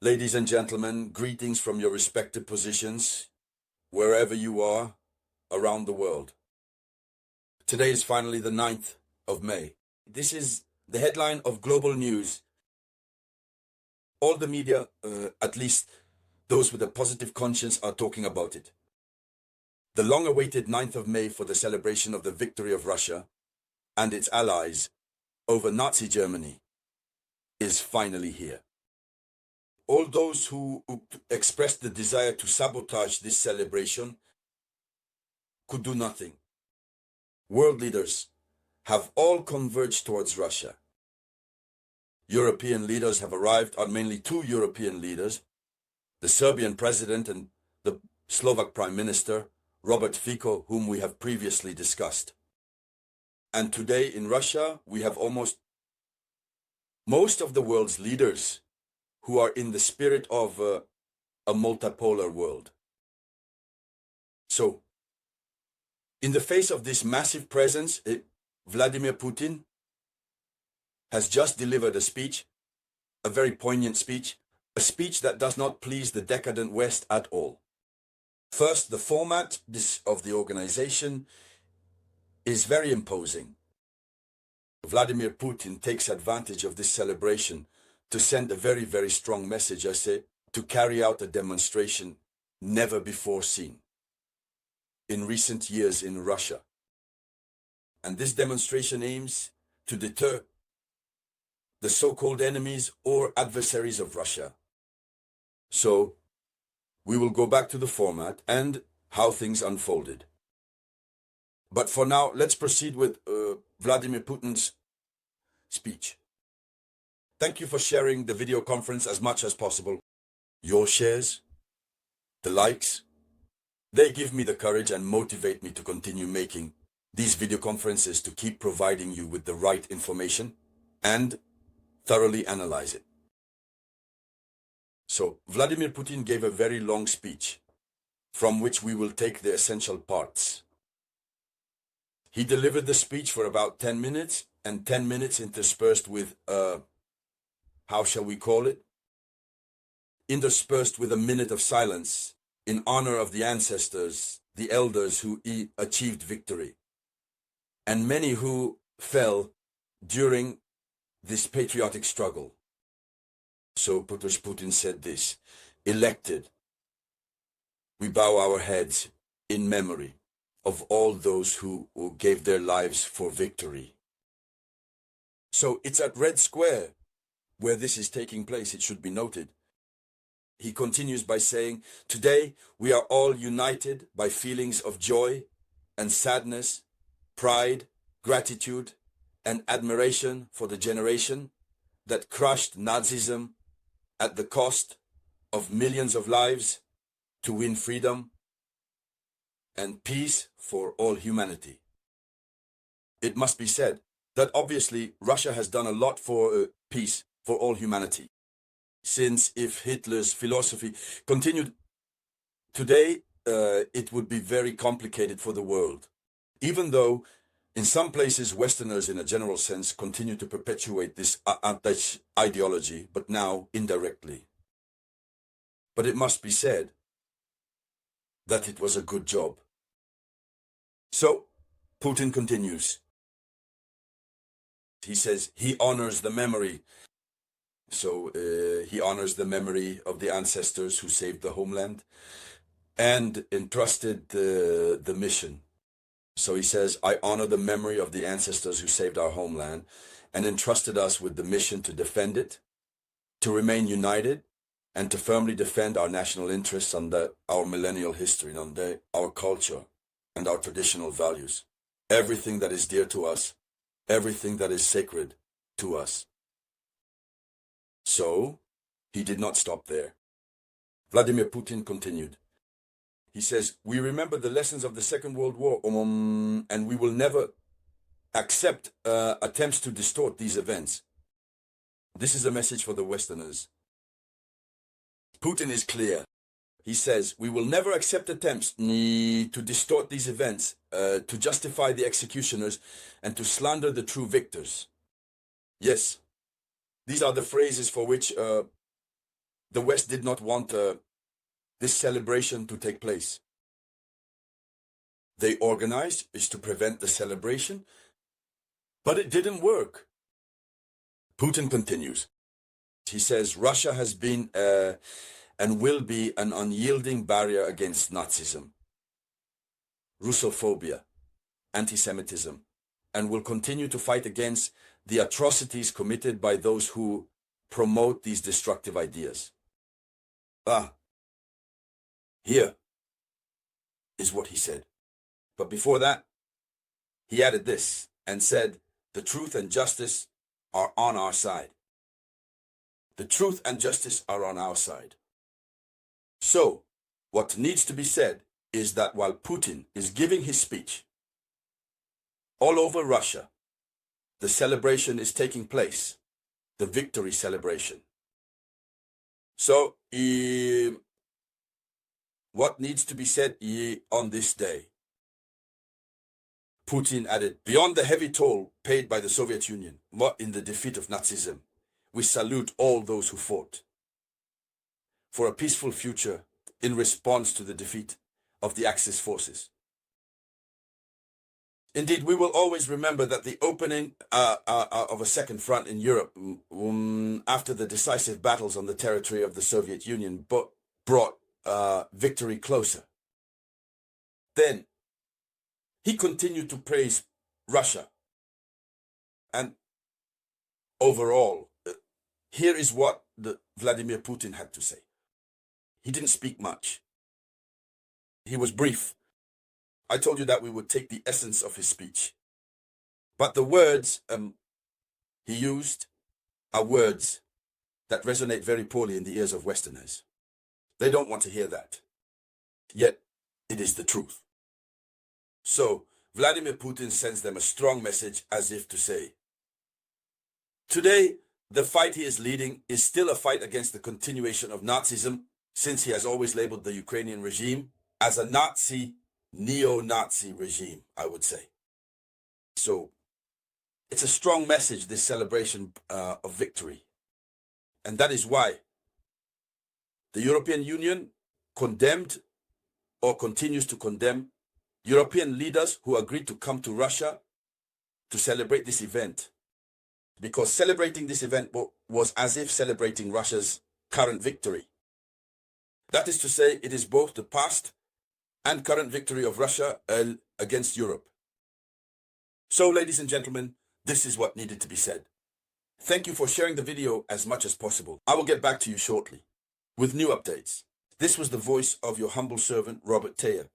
Ladies and gentlemen, greetings from your respective positions, wherever you are around the world. Today is finally the 9th of May. This is the headline of global news. All the media, at least those with a positive conscience, are talking about it. The long-awaited 9th of May for the celebration of the victory of Russia and its allies over Nazi Germany is finally here. All those who expressed the desire to sabotage this celebration could do nothing. World leaders have all converged towards Russia. European leaders have arrived, or mainly two European leaders, the Serbian president and the Slovak prime minister, Robert Fico, whom we have previously discussed. And today in Russia, we have most of the world's leaders who are in the spirit of a multipolar world. So, in the face of this massive presence, Vladimir Putin has just delivered a speech, a very poignant speech, a speech that does not please the decadent West at all. First, the format of the organization is very imposing. Vladimir Putin takes advantage of this celebration to send a very, very strong message, I say, to carry out a demonstration never before seen in recent years in Russia. And this demonstration aims to deter the so-called enemies or adversaries of Russia. So, we will go back to the format and how things unfolded. But for now, let's proceed with Vladimir Putin's speech. Thank you for sharing the video conference as much as possible. Your shares, the likes, they give me the courage and motivate me to continue making these video conferences to keep providing you with the right information and thoroughly analyze it. So, Vladimir Putin gave a very long speech, from which we will take the essential parts. He delivered the speech for about 10 minutes, and 10 minutes interspersed with how shall we call it? Interspersed with a minute of silence in honor of the ancestors, the elders who achieved victory, and many who fell during this patriotic struggle. So Putin said this: elected, we bow our heads in memory of all those who gave their lives for victory. So it's at Red Square where this is taking place, it should be noted. He continues by saying, today we are all united by feelings of joy and sadness, pride, gratitude, and admiration for the generation that crushed Nazism at the cost of millions of lives to win freedom and peace for all humanity. It must be said that obviously Russia has done a lot for peace for all humanity. Since if Hitler's philosophy continued today, it would be very complicated for the world. Even though in some places Westerners in a general sense continue to perpetuate this ideology, but now indirectly. But it must be said that it was a good job. So, Putin continues. He says he honors the memory. So he honors the memory of the ancestors who saved the homeland and entrusted the mission. So he says, I honor the memory of the ancestors who saved our homeland and entrusted us with the mission to defend it, to remain united, and to firmly defend our national interests under our millennial history, under our culture and our traditional values. Everything that is dear to us, everything that is sacred to us. So, he did not stop there. Vladimir Putin continued. He says, we remember the lessons of the Second World War, and we will never accept attempts to distort these events. This is a message for the Westerners. Putin is clear. He says, we will never accept attempts to distort these events, to justify the executioners, and to slander the true victors. Yes. These are the phrases for which the West did not want this celebration to take place. They organized is to prevent the celebration, but it didn't work. Putin continues. He says Russia has been and will be an unyielding barrier against Nazism, Russophobia, anti-Semitism, and will continue to fight against the atrocities committed by those who promote these destructive ideas. Here is what he said. But before that, he added this and said, the truth and justice are on our side. The truth and justice are on our side. So, what needs to be said is that while Putin is giving his speech, all over Russia, the celebration is taking place, the victory celebration. So, what needs to be said on this day? Putin added, beyond the heavy toll paid by the Soviet Union in the defeat of Nazism, we salute all those who fought for a peaceful future in response to the defeat of the Axis forces. Indeed, we will always remember that the opening of a second front in Europe after the decisive battles on the territory of the Soviet Union brought victory closer. Then, he continued to praise Russia. And overall, here is what Vladimir Putin had to say. He didn't speak much. He was brief. I told you that we would take the essence of his speech. But the words he used are words that resonate very poorly in the ears of Westerners. They don't want to hear that. Yet, it is the truth. So, Vladimir Putin sends them a strong message as if to say, today, the fight he is leading is still a fight against the continuation of Nazism, since he has always labeled the Ukrainian regime as a Nazi, neo-Nazi regime, I would say. So, it's a strong message, this celebration of victory. And that is why the European Union condemned or continues to condemn European leaders who agreed to come to Russia to celebrate this event. Because celebrating this event was as if celebrating Russia's current victory. That is to say, it is both the past and current victory of Russia against Europe. So, ladies and gentlemen, this is what needed to be said. Thank you for sharing the video as much as possible. I will get back to you shortly with new updates. This was the voice of your humble servant, Robert Théa.